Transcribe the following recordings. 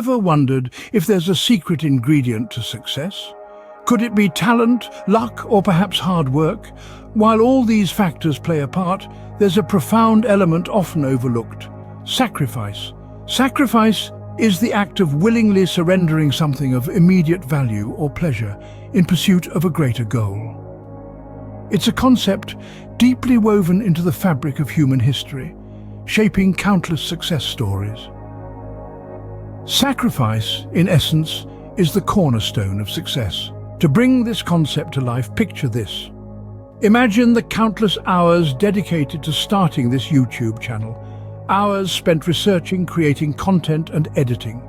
Ever wondered if there's a secret ingredient to success? Could it be talent, luck, or perhaps hard work? While all these factors play a part, there's a profound element often overlooked: sacrifice. Sacrifice is the act of willingly surrendering something of immediate value or pleasure in pursuit of a greater goal. It's a concept deeply woven into the fabric of human history, shaping countless success stories. Sacrifice, in essence, is the cornerstone of success. To bring this concept to life, picture this. Imagine the countless hours dedicated to starting this YouTube channel, hours spent researching, creating content and editing.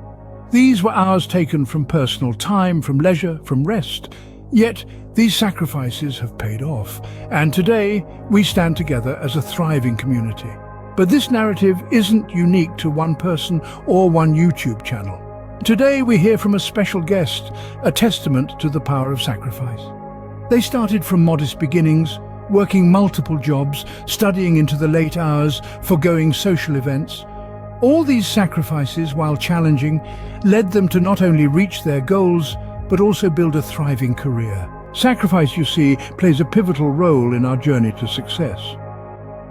These were hours taken from personal time, from leisure, from rest. Yet, these sacrifices have paid off, and today we stand together as a thriving community. But this narrative isn't unique to one person or one YouTube channel. Today we hear from a special guest, a testament to the power of sacrifice. They started from modest beginnings, working multiple jobs, studying into the late hours, forgoing social events. All these sacrifices, while challenging, led them to not only reach their goals, but also build a thriving career. Sacrifice, you see, plays a pivotal role in our journey to success.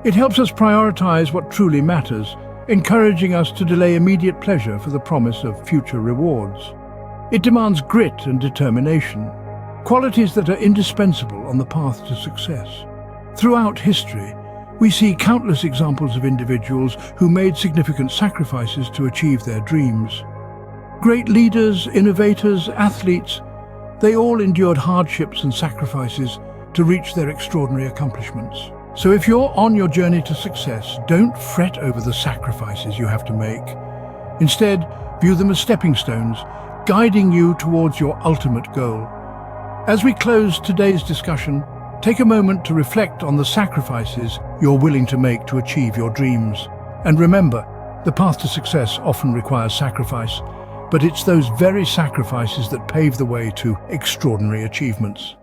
It helps us prioritize what truly matters, encouraging us to delay immediate pleasure for the promise of future rewards. It demands grit and determination, qualities that are indispensable on the path to success. Throughout history, we see countless examples of individuals who made significant sacrifices to achieve their dreams. Great leaders, innovators, athletes, they all endured hardships and sacrifices to reach their extraordinary accomplishments. So if you're on your journey to success, don't fret over the sacrifices you have to make. Instead, view them as stepping stones, guiding you towards your ultimate goal. As we close today's discussion, take a moment to reflect on the sacrifices you're willing to make to achieve your dreams. And remember, the path to success often requires sacrifice, but it's those very sacrifices that pave the way to extraordinary achievements.